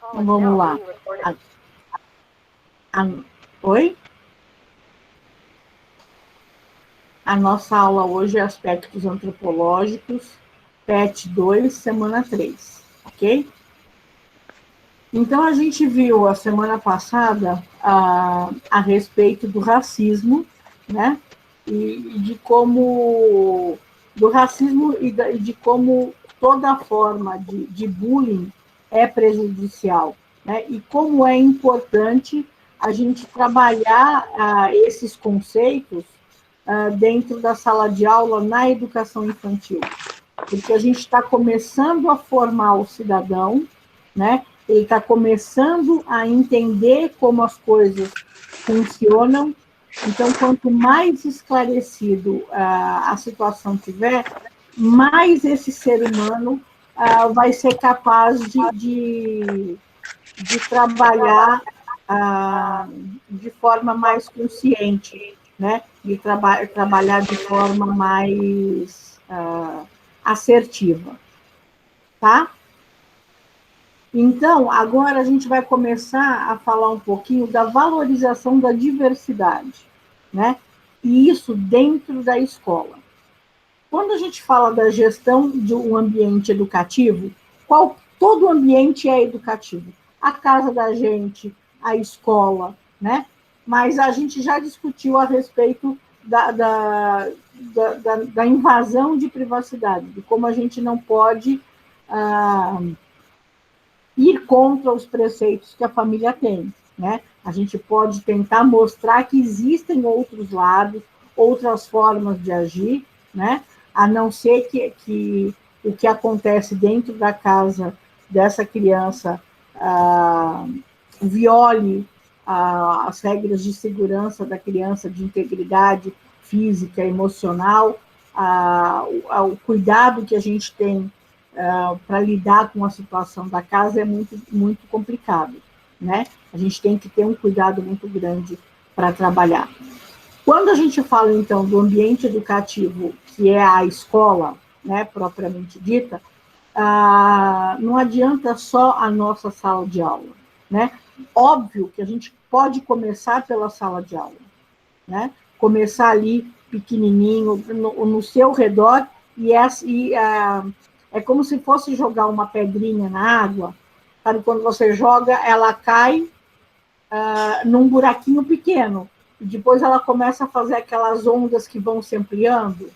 Então, vamos lá. Oi? A nossa aula hoje é Aspectos Antropológicos, PET 2, semana 3, ok? Então, a gente viu a semana passada a respeito do racismo, né? E de como... do racismo e de como toda forma de bullying é prejudicial, né? E como é importante a gente trabalhar esses conceitos dentro da sala de aula na educação infantil, porque a gente está começando a formar o cidadão, né? Ele está começando a entender como as coisas funcionam. Então, quanto mais esclarecido a situação tiver, mais esse ser humano vai ser capaz de trabalhar de forma mais consciente, né? De trabalhar de forma mais assertiva, tá? Então, agora a gente vai começar a falar um pouquinho da valorização da diversidade, né? E isso dentro da escola. Quando a gente fala da gestão de um ambiente educativo, todo ambiente é educativo. A casa da gente, a escola, né? Mas a gente já discutiu a respeito da invasão de privacidade, de como a gente não pode ir contra os preceitos que a família tem, né? A gente pode tentar mostrar que existem outros lados, outras formas de agir, né? A não ser que o que acontece dentro da casa dessa criança viole as regras de segurança da criança, de integridade física, emocional, o cuidado que a gente tem para lidar com a situação da casa é muito, muito complicado, né? A gente tem que ter um cuidado muito grande para trabalhar. Quando a gente fala, então, do ambiente educativo, que é a escola, né, propriamente dita, não adianta só a nossa sala de aula, né? Óbvio que a gente pode começar pela sala de aula, né? Começar ali pequenininho, no seu redor, é como se fosse jogar uma pedrinha na água, sabe? Quando você joga, ela cai num buraquinho pequeno, e depois ela começa a fazer aquelas ondas que vão se ampliando.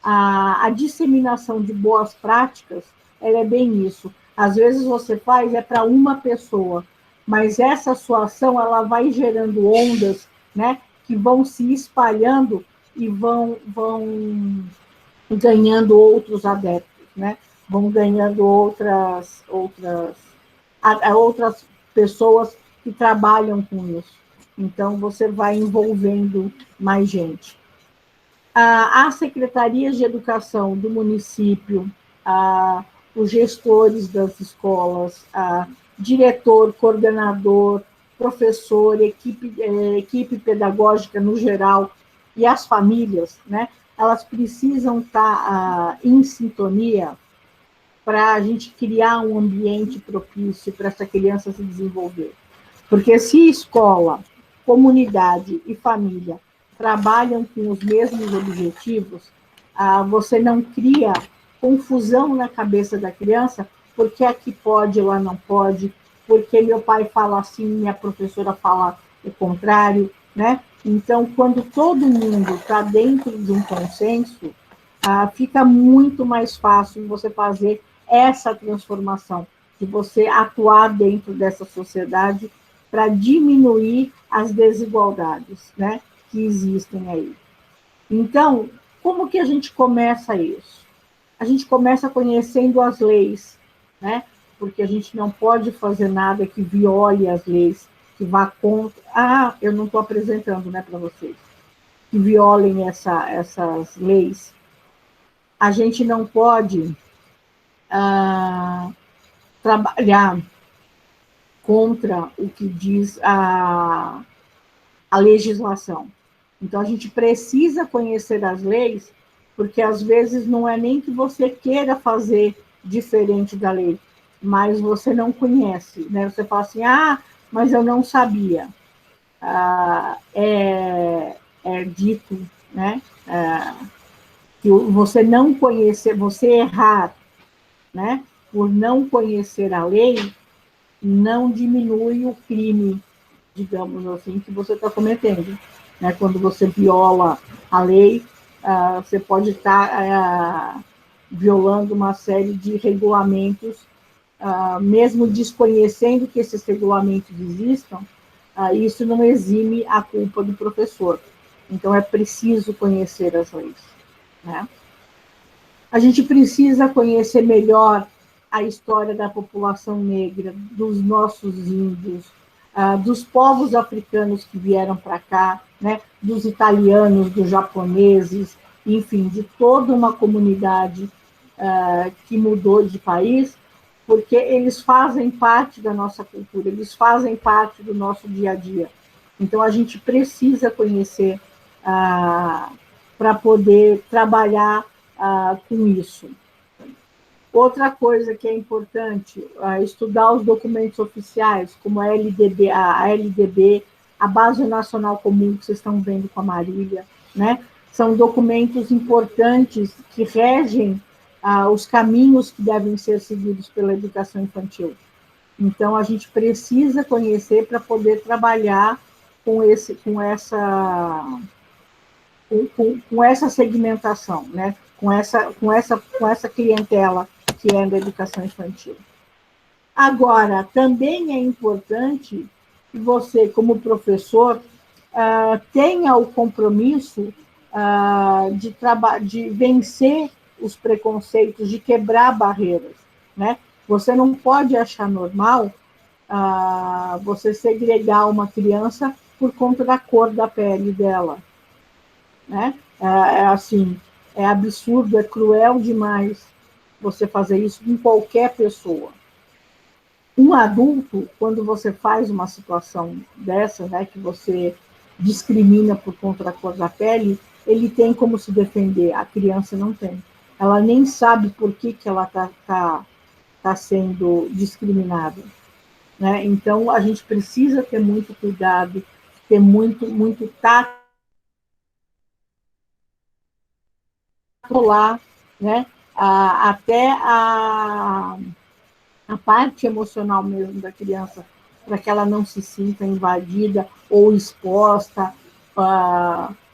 A disseminação de boas práticas, ela é bem isso. Às vezes você faz para uma pessoa, mas essa sua ação ela vai gerando ondas, né, que vão se espalhando e vão ganhando outros adeptos, né? Vão ganhando outras pessoas que trabalham com isso. Então, você vai envolvendo mais gente. As secretarias de educação do município, os gestores das escolas, diretor, coordenador, professor, equipe pedagógica no geral, e as famílias, né? Elas precisam estar em sintonia para a gente criar um ambiente propício para essa criança se desenvolver. Porque se escola, comunidade e família trabalham com os mesmos objetivos, você não cria confusão na cabeça da criança, porque aqui pode, lá não pode, porque meu pai fala assim, minha professora fala o contrário, né? Então, quando todo mundo está dentro de um consenso, fica muito mais fácil você fazer essa transformação, de você atuar dentro dessa sociedade para diminuir as desigualdades, né, que existem aí. Então, como que a gente começa isso? A gente começa conhecendo as leis, né? Porque a gente não pode fazer nada que viole as leis, que vá contra... eu não estou apresentando, né, para vocês. Que violem essas leis. A gente não pode trabalhar contra o que diz a legislação. Então, a gente precisa conhecer as leis, porque às vezes não é nem que você queira fazer diferente da lei, mas você não conhece, né? Você fala assim, mas eu não sabia. É dito, né? Que você não conhecer, você errar, né? Por não conhecer a lei, não diminui o crime, digamos assim, que você está cometendo. Né? Quando você viola a lei, você pode estar violando uma série de regulamentos, mesmo desconhecendo que esses regulamentos existam, isso não exime a culpa do professor. Então, é preciso conhecer as leis. Né? A gente precisa conhecer melhor a história da população negra, dos nossos índios, dos povos africanos que vieram para cá, né, dos italianos, dos japoneses, enfim, de toda uma comunidade que mudou de país, porque eles fazem parte da nossa cultura, eles fazem parte do nosso dia a dia. Então, a gente precisa conhecer para poder trabalhar com isso. Outra coisa que é importante, estudar os documentos oficiais, como a LDB, a Base Nacional Comum, que vocês estão vendo com a Marília, né? São documentos importantes que regem os caminhos que devem ser seguidos pela educação infantil. Então, a gente precisa conhecer para poder trabalhar com essa segmentação, né? com essa clientela que é da educação infantil. Agora, também é importante que você, como professor, tenha o compromisso de vencer os preconceitos, de quebrar barreiras. Né? Você não pode achar normal você segregar uma criança por conta da cor da pele dela. Né? Assim, é absurdo, é cruel demais você fazer isso com qualquer pessoa. Um adulto, quando você faz uma situação dessa, né, que você discrimina por conta da cor da pele, ele tem como se defender, a criança não tem. Ela nem sabe por que ela tá sendo discriminada. Né? Então, a gente precisa ter muito cuidado, ter muito tato lá, né? Até a parte emocional mesmo da criança, para que ela não se sinta invadida ou exposta,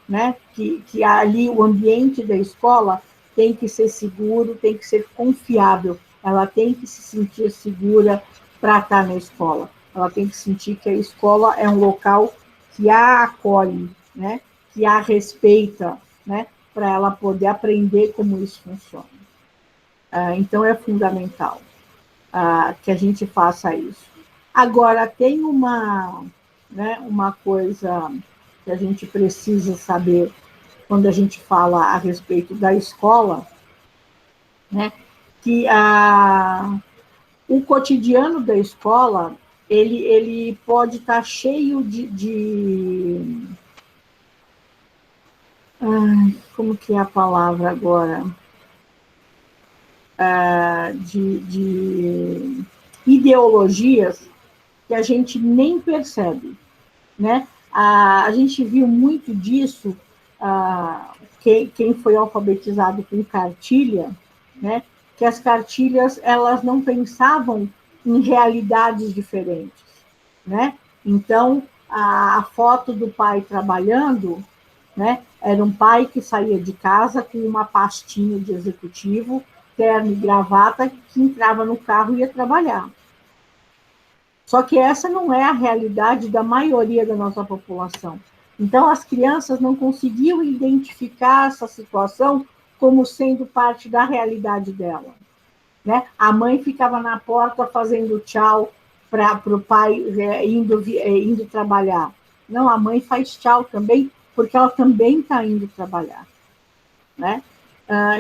né? Que ali o ambiente da escola tem que ser seguro, tem que ser confiável, ela tem que se sentir segura para estar na escola, ela tem que sentir que a escola é um local que a acolhe, né? Que a respeita, né? Para ela poder aprender como isso funciona. Então, é fundamental que a gente faça isso. Agora, tem uma coisa que a gente precisa saber quando a gente fala a respeito da escola, né, que o cotidiano da escola ele pode estar cheio como que é a palavra agora? De ideologias que a gente nem percebe. Né? A gente viu muito disso, quem foi alfabetizado com cartilha, né? Que as cartilhas elas não pensavam em realidades diferentes. Né? Então, a foto do pai trabalhando, né? Era um pai que saía de casa com uma pastinha de executivo, terno e gravata, que entrava no carro e ia trabalhar. Só que essa não é a realidade da maioria da nossa população. Então, as crianças não conseguiam identificar essa situação como sendo parte da realidade dela. Né? A mãe ficava na porta fazendo tchau para o pai indo trabalhar. Não, a mãe faz tchau também, porque ela também está indo trabalhar. Né?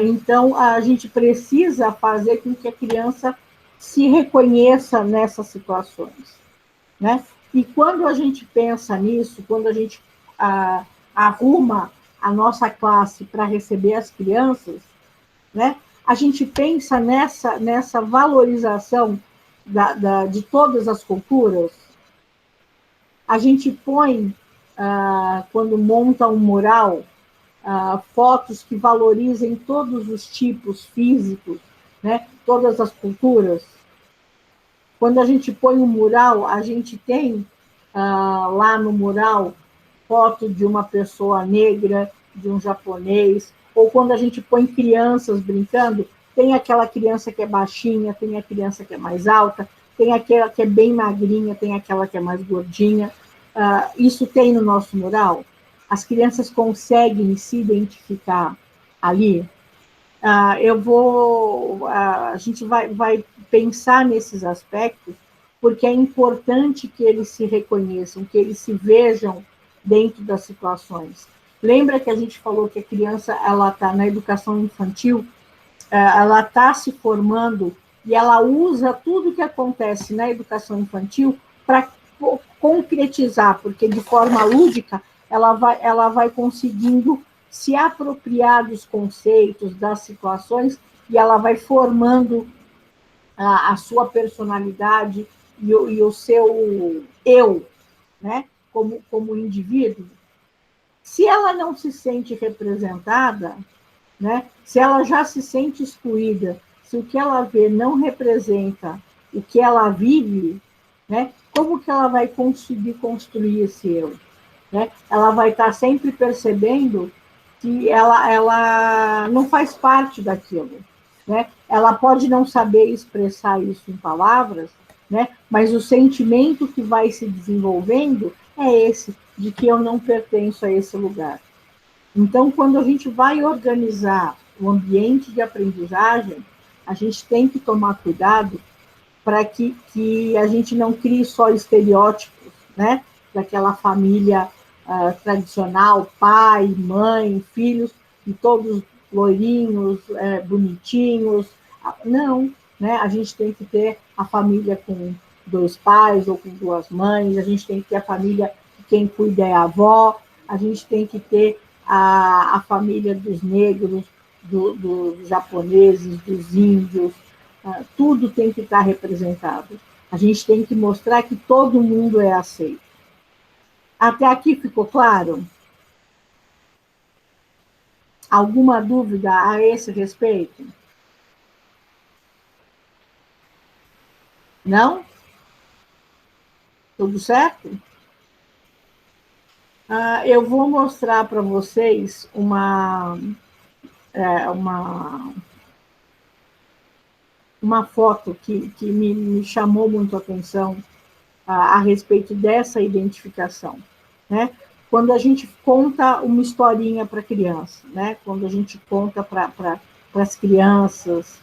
Então, a gente precisa fazer com que a criança se reconheça nessas situações. Né? E quando a gente pensa nisso, quando a gente arruma a nossa classe para receber as crianças, né? A gente pensa nessa valorização de todas as culturas. A gente põe, quando monta um mural, fotos que valorizem todos os tipos físicos, né? Todas as culturas. Quando a gente põe um mural, a gente tem lá no mural foto de uma pessoa negra, de um japonês, ou quando a gente põe crianças brincando, tem aquela criança que é baixinha, tem a criança que é mais alta, tem aquela que é bem magrinha, tem aquela que é mais gordinha. Isso tem no nosso mural. As crianças conseguem se identificar ali. A gente vai pensar nesses aspectos, porque é importante que eles se reconheçam, que eles se vejam dentro das situações. Lembra que a gente falou que a criança ela está na educação infantil, ela está se formando e ela usa tudo que acontece na educação infantil para concretizar, porque de forma lúdica ela vai conseguindo se apropriar dos conceitos, das situações, e ela vai formando a sua personalidade e o seu eu, né, como indivíduo. Se ela não se sente representada, né, se ela já se sente excluída, se o que ela vê não representa o que ela vive, né, como que ela vai conseguir construir esse eu? Né? Ela vai estar sempre percebendo que ela não faz parte daquilo. Né? Ela pode não saber expressar isso em palavras, né? Mas o sentimento que vai se desenvolvendo é esse, de que eu não pertenço a esse lugar. Então, quando a gente vai organizar o ambiente de aprendizagem, a gente tem que tomar cuidado para que a gente não crie só estereótipos, né? Daquela família tradicional, pai, mãe, filhos, e todos loirinhos, bonitinhos. Não, né? A gente tem que ter a família com dois pais ou com duas mães, a gente tem que ter a família que quem cuida é a avó, a gente tem que ter a família dos negros, dos japoneses, dos índios, tudo tem que estar representado. A gente tem que mostrar que todo mundo é aceito. Até aqui ficou claro? Alguma dúvida a esse respeito? Não? Tudo certo? Eu vou mostrar para vocês uma, uma foto que me chamou muito a atenção a respeito dessa identificação. Né? Quando a gente conta uma historinha para a criança, né? Quando a gente conta para as crianças,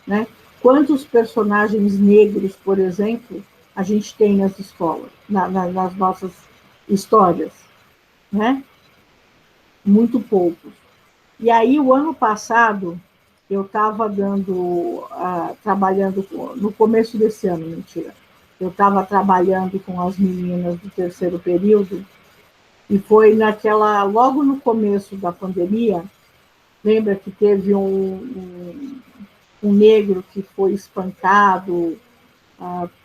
né? Quantos personagens negros, por exemplo, a gente tem nas escolas, nas nossas histórias, né? Muito poucos. E aí, o ano passado, eu estava trabalhando, no começo desse ano, mentira, eu estava trabalhando com as meninas do terceiro período, e foi logo no começo da pandemia, lembra que teve um negro que foi espancado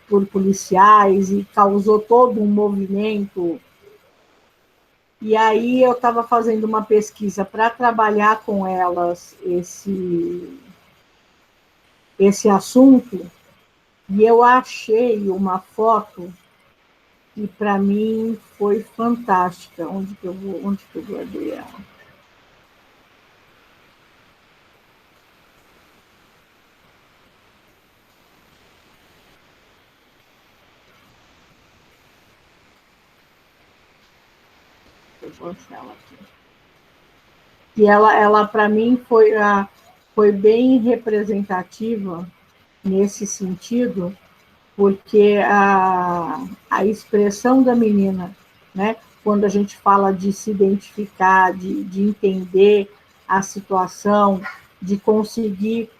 por policiais e causou todo um movimento. E aí eu estava fazendo uma pesquisa para trabalhar com elas esse assunto, e eu achei uma foto que para mim foi fantástica. Onde que eu guardei ela? Eu vou achar ela aqui. E ela para mim foi bem representativa nesse sentido, porque a expressão da menina, né, quando a gente fala de se identificar, de entender a situação, de conseguir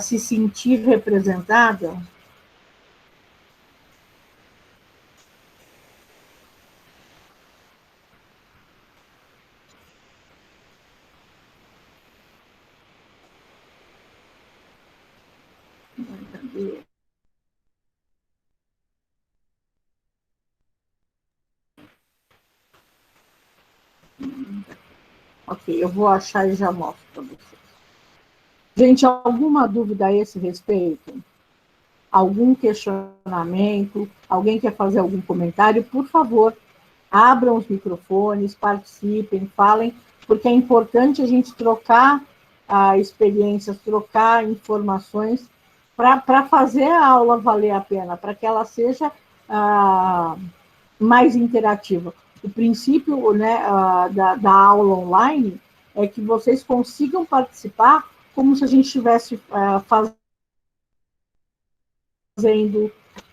se sentir representada, Ok, eu vou achar e já mostro para vocês. Gente, alguma dúvida a esse respeito? Algum questionamento? Alguém quer fazer algum comentário? Por favor, abram os microfones, participem, falem, porque é importante a gente trocar experiências, trocar informações para fazer a aula valer a pena, para que ela seja mais interativa. O princípio, né, da aula online é que vocês consigam participar como se a gente estivesse fazendo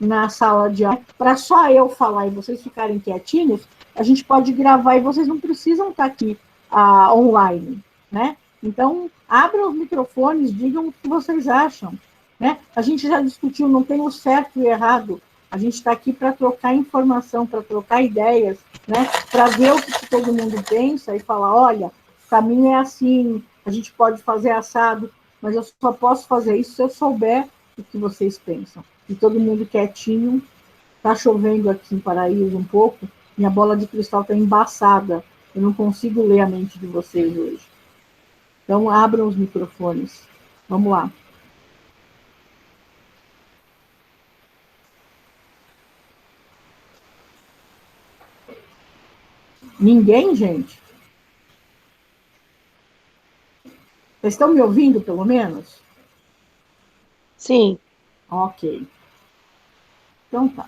na sala de aula. Para só eu falar e vocês ficarem quietinhos, a gente pode gravar e vocês não precisam estar aqui online, né? Então, abram os microfones, digam o que vocês acham, né? A gente já discutiu, não tem o certo e o errado. A gente está aqui para trocar informação, para trocar ideias, né? Para ver o que todo mundo pensa e falar, olha, o caminho é assim, a gente pode fazer assado, mas eu só posso fazer isso se eu souber o que vocês pensam. E todo mundo quietinho. Está chovendo aqui em Paraíso um pouco, minha bola de cristal está embaçada. Eu não consigo ler a mente de vocês hoje. Então, abram os microfones. Vamos lá. Ninguém, gente? Vocês estão me ouvindo, pelo menos? Sim. Ok. Então tá.